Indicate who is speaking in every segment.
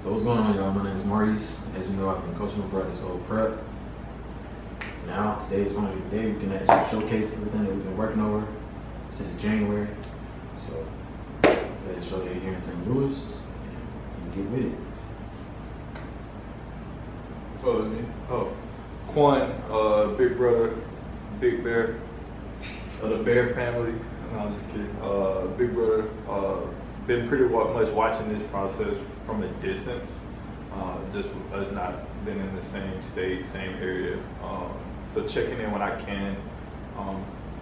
Speaker 1: So what's going on, y'all? My name is Maurice. As you know, I've been coaching throughout this whole prep. Now, today is one of the days we can actually showcase everything that we've been working over since January. So today's show day here in St. Louis, and get with it.
Speaker 2: Quan, big brother, Big Bear, of the Bear family. No, I'm just kidding. Big brother, been pretty much watching this process from a distance, just with us not been in the same state, same area. So checking in when I can,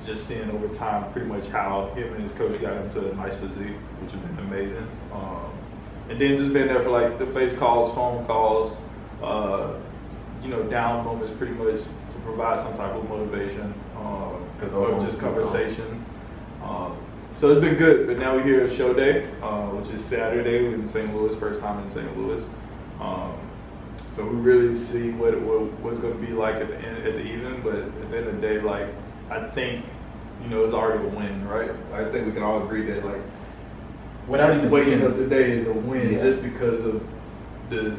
Speaker 2: just seeing over time pretty much how him and his coach got into a nice physique, which has been amazing. And then just been there for like the face calls, phone calls, down moments pretty much to provide some type of motivation, or just conversation. So it's been good, but now we're here at show day, which is Saturday. We're in St. Louis, first time in St. Louis. So we really see what's going to be like at the evening, but at the end of the day, like, I think, it's already a win, right? I think we can all agree that, like,
Speaker 1: without even
Speaker 2: waking up today is a win, just because of the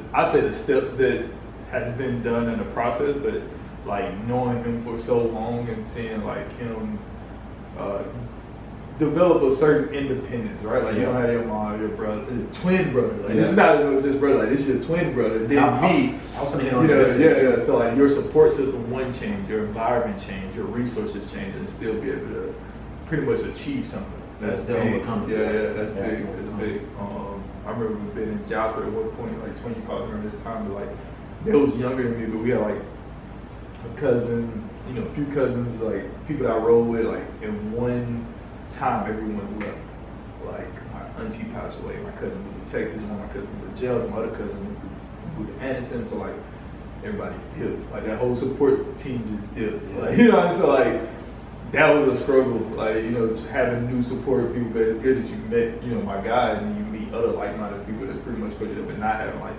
Speaker 2: steps that has been done in the process, but like knowing him for so long and seeing like him develop a certain independence, right? Like you don't have your mom, your brother, twin brother. Like this is not just brother. Like this is your twin brother. Then I was gonna hit on that. So like your support system change, your environment change, your resources change, and still be able to pretty much achieve something. That's big. That's big. It's big. I remember being in Jasper at one point, like 20 calls during this time, but like they was younger than me, but we had like a cousin, a few cousins, like people that I rode with, like in one time everyone left. Like my auntie passed away, my cousin moved to Texas, one of my cousins moved to jail, my other cousin moved to Anniston, so like everybody dipped. Like that whole support team just dipped. Like, so like that was a struggle. Like, having new supportive people, but it's good that you met, my guy, and you meet other like-minded people that pretty much put it up, and not having like,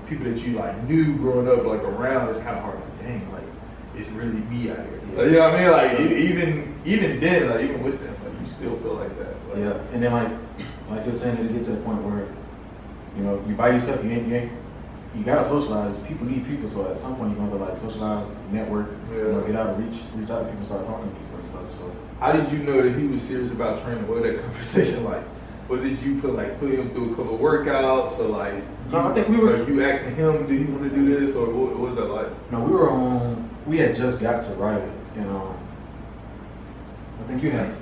Speaker 2: people that you like knew growing up, like around, it's kind of hard. Like, dang, like it's really me out here. Like, you know what I mean? Like so, even then, like even with them, like you still feel like that. Like,
Speaker 1: and then like you're saying, it get to the point where, you by yourself, you gotta socialize. People need people, so at some point you're going to like socialize, network, get out and reach out to people, start talking to people and stuff. So
Speaker 2: how did you know that he was serious about training? What was that conversation like? Was it you put him through a couple of workworkouts, or like
Speaker 1: I think we were.
Speaker 2: You asking him, do you want to do this, or what was that like?
Speaker 1: No, we had just got to Riley, and I think you had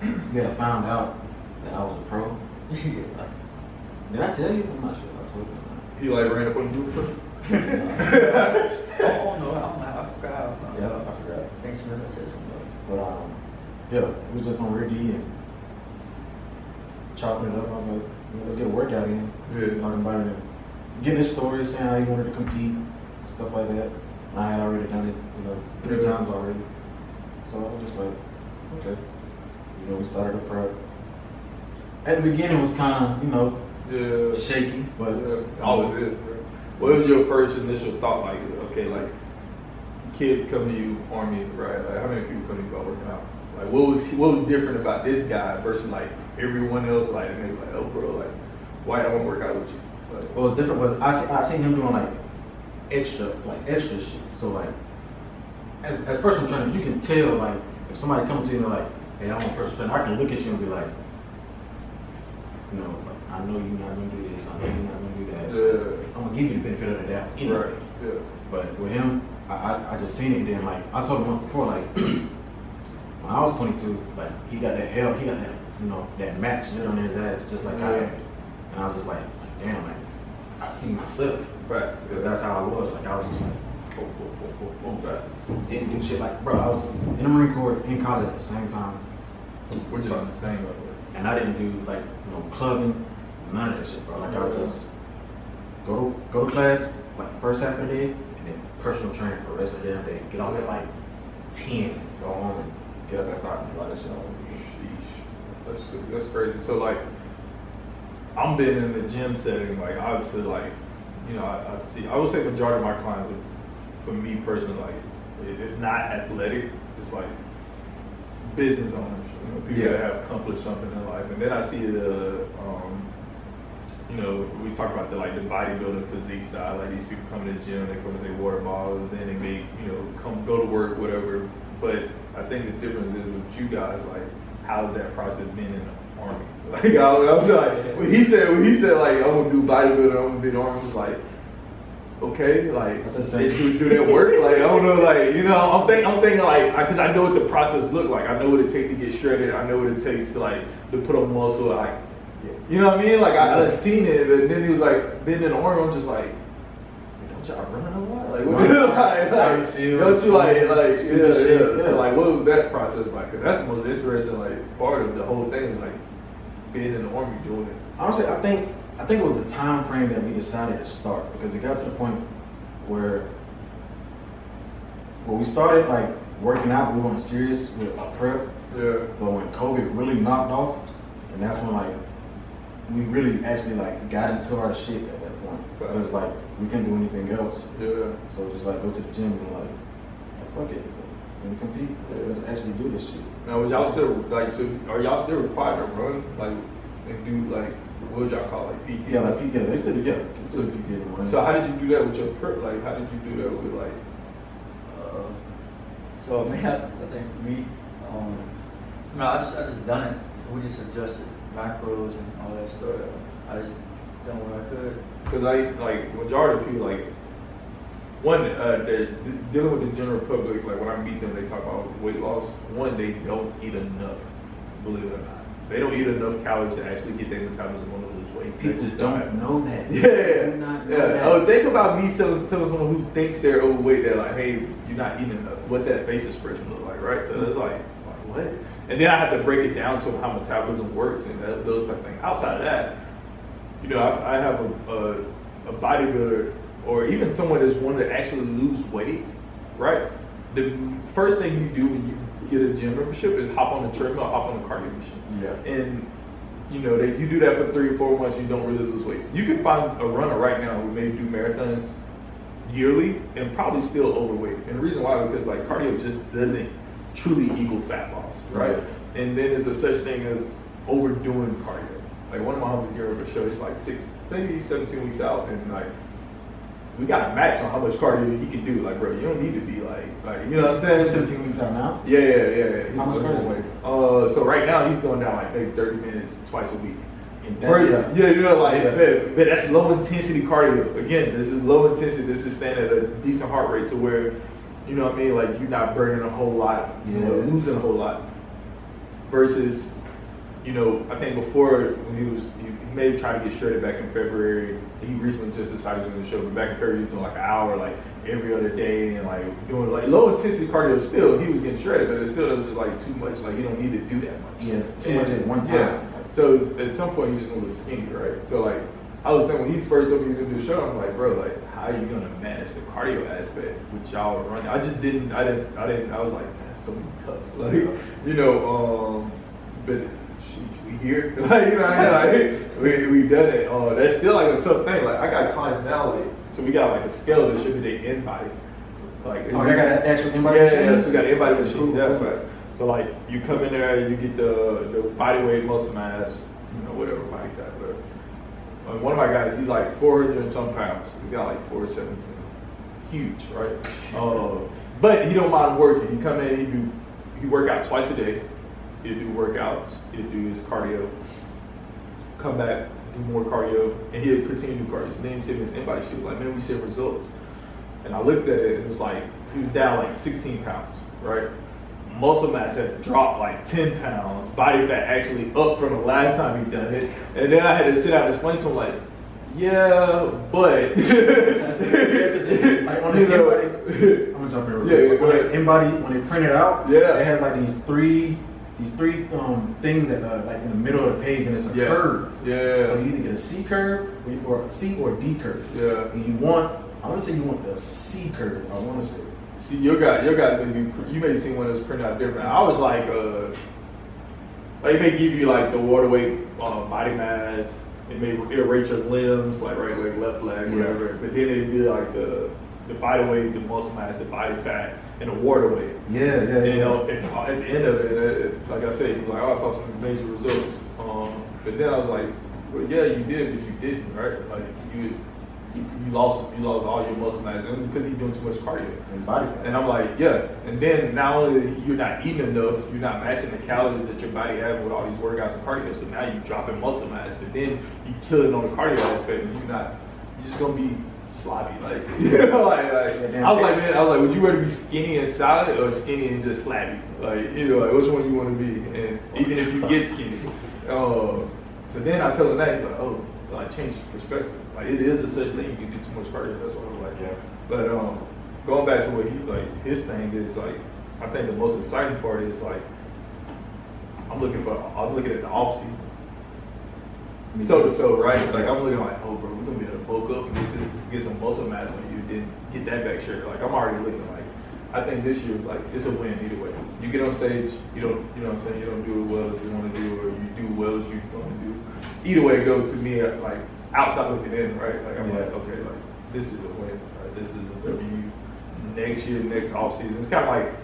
Speaker 1: found out that I was a pro. Did I tell you? I'm not sure if I told you.
Speaker 2: He like ran up on you?
Speaker 3: Oh no, I forgot.
Speaker 1: Yeah, I forgot.
Speaker 3: Thanks for the invitation.
Speaker 1: But it was just on Ricky and chopping it up. I was like, let's get a workout in. Just talking about it and getting his story, saying how he wanted to compete, stuff like that. And I had already done it, 3 times already. So I was just like, okay. We started the prep. At the beginning it was kind of, shaky, but
Speaker 2: always is. Bro. What was your first initial thought? Like, okay, like kid come to you, Army, right? Like, how many people come to you about working out? Like, what was different about this guy versus like everyone else? Like, and they were like, oh, bro, like, why don't I want to work out with you? Like,
Speaker 1: what was different was I seen him doing like extra shit. So like, as personal trainers, you can tell like if somebody comes to you and they're like, hey, I want personal trainer, I can look at you and be like, I know you're not gonna do this. I know you're not gonna do that. I'm gonna give you the benefit of the doubt anyway.
Speaker 2: Right. Yeah.
Speaker 1: But with him, I just seen it. And then like I told him once before, like when I was 22, like he got that that match lit on his ass just like I had. And I was just like damn, like I see myself.
Speaker 2: Right.
Speaker 1: Because that's how I was. Like I was just like, didn't do shit like, bro. I was in the Marine Corps in college at the same time.
Speaker 2: We're just on the same level.
Speaker 1: And I didn't do like clubbing. None of that shit, bro. Like I would just go to class like first half of the day, and then personal training for the rest of the damn day. Get off at like 10, go home and get up at 5 and do all that shit.
Speaker 2: Sheesh, that's crazy. So like, I'm been in the gym setting. Like obviously, like I would say majority of my clients, for me personally, like if not athletic, it's like business owners. People that have accomplished something in life, and then I see you know, we talk about the bodybuilding physique side, like these people come to the gym, they come with their water bottles, then they make, you know, go to work, whatever. But I think the difference is with you guys, like, how's that process been in the Army? Like, I was like, when he said like, I'm gonna do bodybuilding, I'm gonna be in the Army, I was like, okay, like, do that work? Like, I don't know, like, you know, I'm thinking like, because I know what the process look like. I know what it takes to get shredded. I know what it takes to like to put on muscle. Like, you know what I mean? Like, I've seen it, but then he was like, then in the Army, I'm just like, don't y'all run a lot? Like, what don't you yeah. So like, what was that process like? Because that's the most interesting like part of the whole thing is like being in the Army doing it.
Speaker 1: Honestly, I think it was the time frame that we decided to start, because it got to the point where we started like working out, we weren't serious with a prep.
Speaker 2: Yeah.
Speaker 1: But when COVID really knocked off, and that's when like we really actually like got into our shit at that point. Because like we couldn't do anything else.
Speaker 2: Yeah.
Speaker 1: So just like go to the gym and like fuck it. Let me compete. Let's actually do this shit.
Speaker 2: Now was y'all still like, so are y'all still required to run like and do like, what would y'all call it, like PT?
Speaker 1: Yeah, like PT, they still do, they still do PT in the morning.
Speaker 2: So how did you do that with your prep? Like, how did you do that with like?
Speaker 3: So I mean, I think for me, I just done it. We just adjusted macros and all that stuff. I just done what I could.
Speaker 2: Because like majority of people, like, one, they're dealing with the general public, like when I meet them, they talk about weight loss. One, they don't eat enough, believe it or not. They don't eat enough calories to actually get their metabolism to lose weight.
Speaker 1: People just don't know that.
Speaker 2: Yeah.
Speaker 1: Do not know that.
Speaker 2: Oh, think about me telling someone who thinks they're overweight, they're like, hey, you're not eating enough. What that face expression look like, right? So it's like, what? And then I have to break it down to how metabolism works and those type of things. Outside of that, you know, I have a bodybuilder, or even someone that's wanting to actually lose weight, right? The first thing you do when you get a gym membership is hop on the treadmill, hop on the cardio machine.
Speaker 1: Yeah.
Speaker 2: And you know, you do that for 3 or 4 months, you don't really lose weight. You can find a runner right now who may do marathons yearly and probably still overweight. And the reason why is because like cardio just doesn't truly equal fat loss, right? And then there's a such thing as overdoing cardio. Like one of my homies here over the show, he's like 17 weeks out, and like we got a max on how much cardio he can do. Like, bro, you don't need to be like you know what I'm saying?
Speaker 1: 17 weeks out now?
Speaker 2: Yeah.
Speaker 1: How much cardio?
Speaker 2: So right now he's going down like maybe 30 minutes twice a week.
Speaker 1: But
Speaker 2: that's low intensity cardio. Again, this is low intensity. This is staying at a decent heart rate to where, you know what I mean, like you're not burning a whole lot, you know, losing a whole lot. Versus, you know, I think before when he may have tried to get shredded back in February. He recently just decided to do the show, but back in February he was doing like an hour like every other day and like doing like low intensity cardio. Still, he was getting shredded, but it still was just like too much. Like you don't need to do that much.
Speaker 1: Yeah, too much at one time.
Speaker 2: Yeah. So at some point he's just gonna look skinny, right? So like I was thinking when he's first told me he was gonna do the show, I'm like, bro, like how are you gonna manage the cardio aspect with y'all running? I didn't. I was like, that's gonna be tough. Like you know, but. We here, like you know, like we done it. That's still like a tough thing. Like I got clients now, like so we got like a scale that should be their in body. Like
Speaker 1: they got an actual in body machine.
Speaker 2: Yeah, so we got an in body machine. Yeah, facts. So like you come in there, you get the body weight, muscle mass, you know, whatever body fat. But one of my guys, he's like 400 and some pounds. He got like 417. Huge, right? But he don't mind working. He come in, he work out twice a day. He'll do workouts, he'll do his cardio, come back, do more cardio, and he'll continue to do cardio. So then he said his in-body shit, like, man, we see results. And I looked at it, and it was like, he was down like 16 pounds, right? Muscle mass had dropped like 10 pounds, body fat actually up from the last time he done it. And then I had to sit down and explain to him, like, yeah, but.
Speaker 1: Like on the in-body, I'm gonna jump in real quick. In-body, when they print it out, it has like these three things at like in the middle of the page, and it's a curve. Yeah. So you either get a C curve or a C or a D curve. Yeah. And I want to say you want the C curve. I want to say.
Speaker 2: See, your guy, you may see one that's printed out different. I was like they may give you like the water weight, body mass. It may rate your limbs, like right leg, left leg, whatever. But then they do like the body weight, the muscle mass, the body fat, and the water weight.
Speaker 1: Yeah.
Speaker 2: You know, at the end of it, like I said, like I saw some major results. But then I was like, Well, yeah, you did, but you didn't, right? Like you lost all your muscle mass because you're doing too much cardio
Speaker 1: And body fat.
Speaker 2: And I'm like, yeah. And then not only you're not eating enough, you're not matching the calories that your body has with all these workouts and cardio. So now you're dropping muscle mass, but then you kill it on the cardio aspect, and you're just gonna be sloppy. Like, you know, I was like, would you rather be skinny and solid or skinny and just flabby? Like, you know, like which one you want to be? And even if you get skinny, so then I tell him that, he's like, oh, like change perspective. Like it is a such thing. You can do too much cardio. That's what I'm like.
Speaker 1: Yeah.
Speaker 2: But going back to what he like, his thing is like, I think the most exciting part is like, I'm looking at the off season. So right, like I'm looking like, oh bro, we're gonna be able to bulk up and get some muscle mass on you, then get that back sure. Like I'm already looking like, I think this year like it's a win either way. You get on stage, you know what I'm saying, you don't do it well as you want to do, or you do well as you want to do. Either way, go to me like outside looking in, right? Like I'm like, okay, like this is a win. Right? This is a W. Next year, next off season, it's kind of like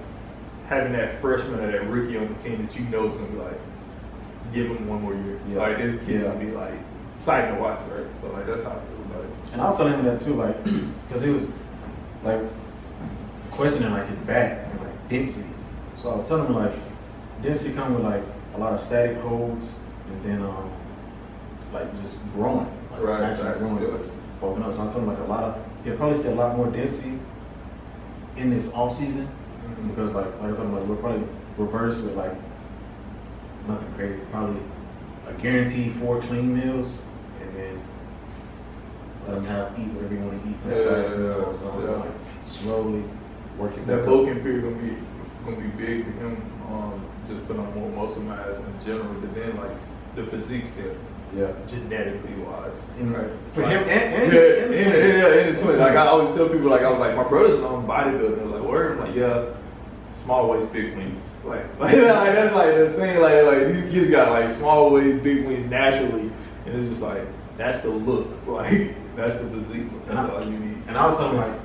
Speaker 2: having that freshman or that rookie on the team that you know is gonna be like, give him one more year. Yeah. Like this kid gonna be like exciting to watch, right? So like that's how I feel about it.
Speaker 1: And I was telling him that too, like, because he was like questioning like his back and like density. So I was telling him like density come with like a lot of static holds and then like just growing, like naturally growing, bulking up. So I told him like he'll probably see a lot more density in this off season because like I told him like we'll probably reverse with like nothing crazy, probably a guaranteed 4 clean meals and then let him eat whatever you want to eat for that last meal. Like slowly working.
Speaker 2: That bulking period gonna be big for him. Just put on more muscle mass in general, but then like the physique still. Yeah, genetically wise, right?
Speaker 1: For him
Speaker 2: and the twins. Like I always tell people, like I was like, my brother's on bodybuilding. Like, where? Like, yeah, small waist, big wings. Like that's like the same. Like these kids got like small waist, big wings naturally, and it's just like that's the look. Like that's the physique. That's all you need.
Speaker 1: And I was telling like,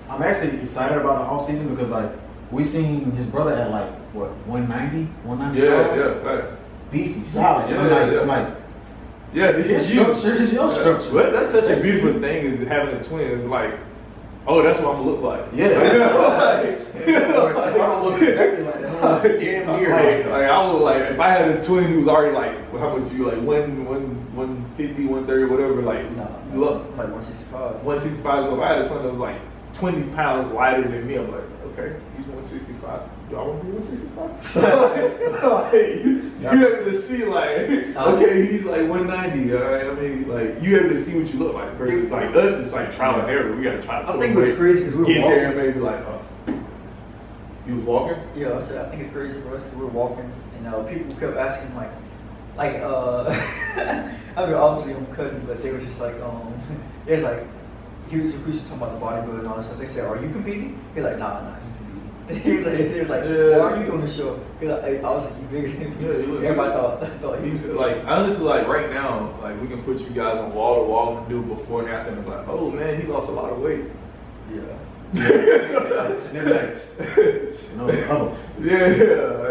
Speaker 1: I'm actually excited about the off season because like we seen his brother at like what 190, 195.
Speaker 2: Yeah, facts.
Speaker 1: Beefy, solid. And I'm like.
Speaker 2: Yeah, this is you.
Speaker 1: This is your structure.
Speaker 2: Well, that's such a beautiful thing is having a twin. It's like, oh, that's what I'm gonna look like.
Speaker 1: Yeah. I don't look exactly like that. I'm like damn near.
Speaker 2: Like I was like, if I had a twin who's already like, how much you like 150, 130, whatever. Like, look,
Speaker 3: like 165.
Speaker 2: 165. So if I had a twin that was like 20 pounds lighter than me, I'm like, okay, he's 165. Y'all want to be 165? You able to see like, okay, he's like 190. All right, I mean, like you able to see what you look like versus like us. It's like trial and error. We gotta try to.
Speaker 3: I think it was crazy because we were
Speaker 2: get
Speaker 3: walking.
Speaker 2: there and maybe like, you was walking.
Speaker 3: Yeah, I said I think it's crazy for us because we were walking and people kept asking like, I mean obviously I'm cutting, but they were just like there's like he was talking about the bodybuilding and all that stuff. They said, "Are you competing?" He's like, "Nah." He was like, why are you doing the show? He was like, I was like, you bigger than me. Everybody thought he was
Speaker 2: like, honestly, like right now, like we can put you guys on wall to wall and do before and after, and be like, oh man, he lost a lot of weight.
Speaker 3: Yeah.
Speaker 2: Like,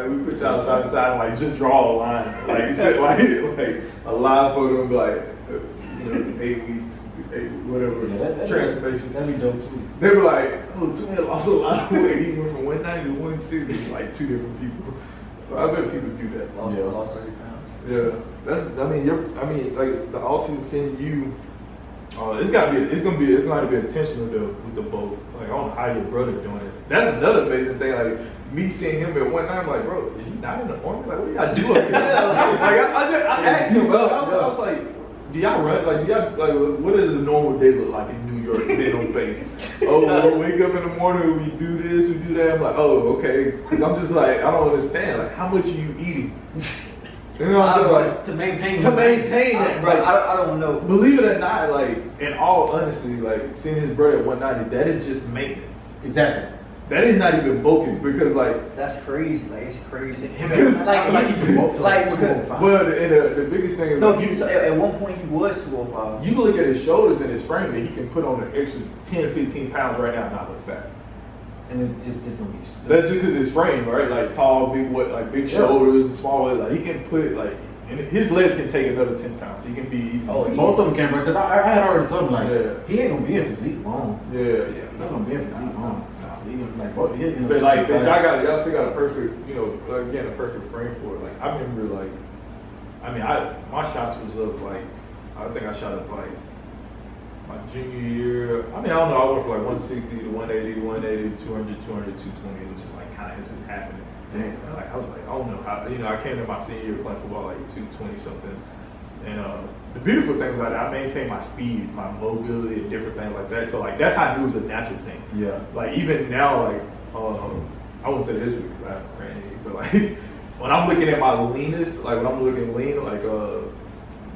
Speaker 2: we put y'all side to side and like just draw a line, like you said, like a live photo and be like, 8 weeks. Whatever transformation.
Speaker 1: That'd be dope too.
Speaker 2: They were like, oh, twin lost a lot of weight. He went from 190 to 160, like 2 different people. I bet people do that.
Speaker 3: Lost 30 pounds.
Speaker 2: Yeah, that's. I mean, like the all season seeing you. It's gonna be intentional though with the boat. Like I don't know how your brother doing it. That's another amazing thing. Like me seeing him at 190, I'm like, bro, is he not in the army? Like, what do y'all do up here? Like I asked him, bro. I was like. Do y'all run? Like, what does the normal day look like in New York, being on base? Oh, we wake up in the morning, we do this, we do that. I'm like, oh, okay. Because I'm just like, I don't understand. Like, how much are you eating? You know what I'm saying? Like,
Speaker 1: to maintain
Speaker 2: that.
Speaker 3: Bro,
Speaker 2: like,
Speaker 3: I don't know.
Speaker 2: Believe it or not, like, in all honesty, like, seeing his brother at 190, that is just maintenance.
Speaker 1: Exactly.
Speaker 2: That is not even bulking because like
Speaker 3: that's crazy. Like it's crazy.
Speaker 1: He can bulk to like 205.
Speaker 2: Well, the biggest thing is
Speaker 3: at one point he was 205.
Speaker 2: You can look at his shoulders and his frame that he can put on an extra 10, 15 pounds right now, not look fat.
Speaker 1: And it's gonna be.
Speaker 2: That's just because his frame, right? Like tall, big shoulders, and small. Like he can put like And his legs can take another 10 pounds. He can be easy.
Speaker 1: Oh, both of them can, bro. Because I had already told him, like,
Speaker 2: Yeah.
Speaker 1: he ain't going to be in physique long.
Speaker 2: Yeah.
Speaker 1: He's not going to be in physique long. He gonna, like, both,
Speaker 2: But like, y'all still got a perfect, you know, again, a perfect frame for it. Like, I remember, like, I mean, my shots was up, like, I think I shot up, like, my junior year. I mean, I don't know, I went from, like, 160 to 180, 180, 200, 200, 220. It was just, like, kind of just happening.
Speaker 1: Damn.
Speaker 2: And, like, I was like, I don't know how, you know, I came to my senior year playing football, like, 220 something. And the beautiful thing about it, I maintained my speed, my mobility, and different things like that. So, like, that's how I knew it was a natural thing.
Speaker 1: Yeah.
Speaker 2: Like, even now, like, I wouldn't say this week because I haven't ran any, but like, when I'm looking at my leanness, like, when I'm looking lean, like,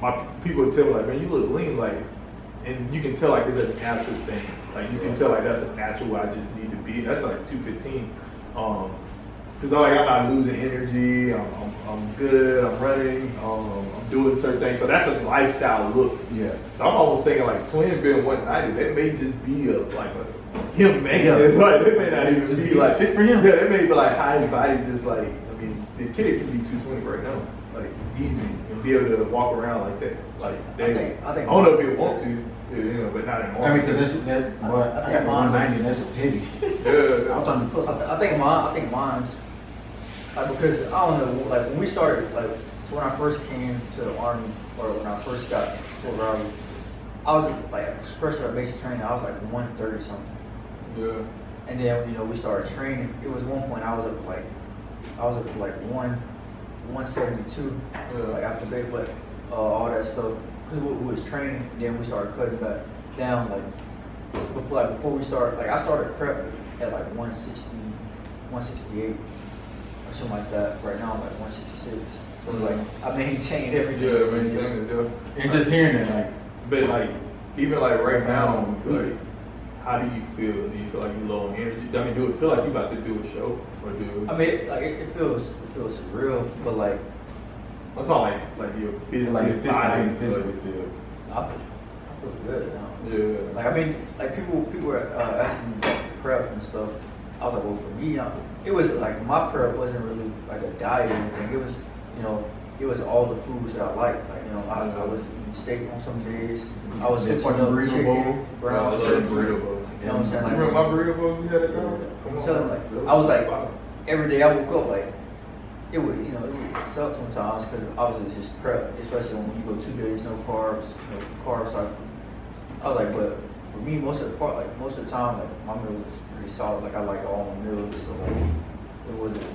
Speaker 2: my people would tell me, like, man, you look lean, like, and you can tell, like, it's a natural thing. Like, you can tell, like, that's a natural where I just need to be. That's like 215. Because like, I'm not losing energy, I'm good, I'm running, I'm doing certain things. So that's a lifestyle look.
Speaker 1: Yeah.
Speaker 2: So I'm almost thinking like twin being 190, that may just be him making it. Like, that may not even
Speaker 1: just
Speaker 2: be like
Speaker 1: fit for him.
Speaker 2: Yeah, that may be like how his body just like, I mean, the kid can be 220 right now. Like easy. And be able to walk around like that. Like daily. I don't know if he want to, you know, but not anymore.
Speaker 1: I mean, because I think 190, that's just heavy.
Speaker 2: Yeah.
Speaker 1: I'm trying to put
Speaker 3: I think mine's like, because I don't know, like when we started, like so when I first came to the Army or when I first got to Raleigh, I was like first started basic training, I was like 130 something.
Speaker 2: Yeah.
Speaker 3: And then we started training. It was one point I was up to like 172.
Speaker 2: Yeah.
Speaker 3: Like after they but all that stuff because we was training. Then we started cutting back down before we started. Like I started prep at like 160, 168. Something like that. Right now I'm like 166. So like I maintained everything.
Speaker 2: Yeah, maintained it. Yeah.
Speaker 1: And just hearing it, like,
Speaker 2: but like even like right now, like how do you feel? Do you feel like you low on energy? I mean, do it feel like you about to do a show or do?
Speaker 3: I mean, it feels surreal, but like
Speaker 2: it's not like your physically
Speaker 1: physically feel.
Speaker 3: I feel good now.
Speaker 2: Yeah.
Speaker 3: Like I mean, like people were asking me about prep and stuff. I was like, well, for me, it was like my prep wasn't really like a diet or anything. It was, you know, it was all the foods that I liked. Like, you know, I was eating steak on some days. I was switching up chicken, brown turkey.
Speaker 2: Burrito bowl.
Speaker 3: You know what I'm saying?
Speaker 2: You
Speaker 3: Like,
Speaker 2: remember my burrito bowl you had it down?
Speaker 3: I'm telling you, like, I was like, every day I woke up, like, it would suck sometimes because obviously it's just prep, especially when you go 2 days, no carbs, carbs. Like, I was like, but for me, most of the time, like, my meal was pretty solid. Like, I like all my meals, so like, it wasn't.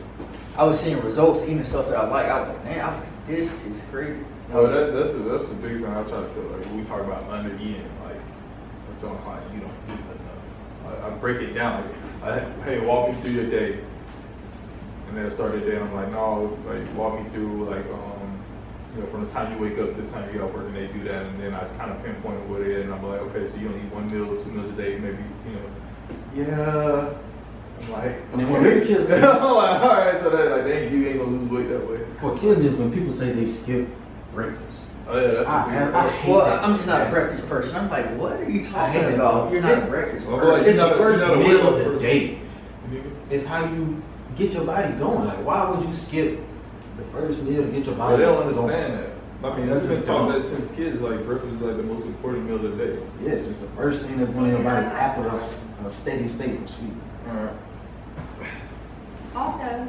Speaker 3: I was seeing results, eating stuff that I like. I was like, man, I was like, this is crazy.
Speaker 2: Well, that's a big thing I try to tell. Like when we talk about under eating, like I'm telling clients, you don't eat enough. I break it down. Like, hey, walk me through your day, and then I start the day. I'm like, no, like walk me through like you know, from the time you wake up to the time you get off work, and they do that, and then I kind of pinpoint what it is, and I'm like, okay, so you don't eat 1 meal, 2 meals a day, maybe, you know, yeah. I'm like,
Speaker 1: And then what really kills me,
Speaker 2: I'm like, all right, so that like, dang, you ain't gonna lose weight that way.
Speaker 1: what kills me is when people say they skip breakfast.
Speaker 2: Oh yeah, that's
Speaker 1: I hate
Speaker 3: Well,
Speaker 1: that.
Speaker 3: I'm just not a breakfast person. I'm like, what are you
Speaker 1: I
Speaker 3: talking
Speaker 1: hate
Speaker 3: about?
Speaker 1: that.
Speaker 3: You're not a breakfast
Speaker 2: Well,
Speaker 3: person.
Speaker 2: like,
Speaker 1: It's
Speaker 2: you're
Speaker 1: the
Speaker 2: not
Speaker 1: first
Speaker 2: a
Speaker 1: meal
Speaker 2: workout
Speaker 1: of the
Speaker 2: person.
Speaker 1: day. It's how you get your body going. Like, why would you skip the first meal to get your
Speaker 2: Well,
Speaker 1: body
Speaker 2: they don't
Speaker 1: going?
Speaker 2: understand that. I mean, that's been taught that since kids, like breakfast is like the most important meal of the day.
Speaker 1: Yes, it's the first thing that's going in your body after a steady state of sleep.
Speaker 2: Alright.
Speaker 4: Also,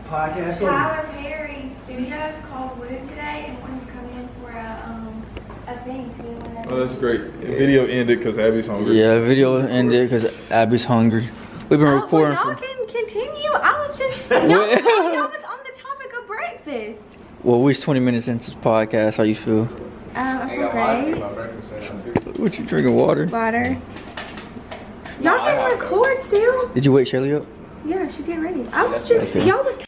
Speaker 3: Podcast.
Speaker 4: Tyler Perry's studios called Woo today and wanted to come in for a thing to be one of
Speaker 2: Oh, that's great. The video ended because Abby's hungry.
Speaker 3: Yeah, video ended because Abby's hungry. We've been recording
Speaker 4: y'all
Speaker 3: for.
Speaker 4: can continue. I was just, y'all was on the topic of breakfast.
Speaker 3: Well, we're 20 minutes into this podcast. How you feel?
Speaker 4: I feel great.
Speaker 3: What you drinking? Water?
Speaker 4: Water. Y'all can record still?
Speaker 3: Did you wake Shelly up?
Speaker 4: Yeah, she's getting ready. I was just, y'all was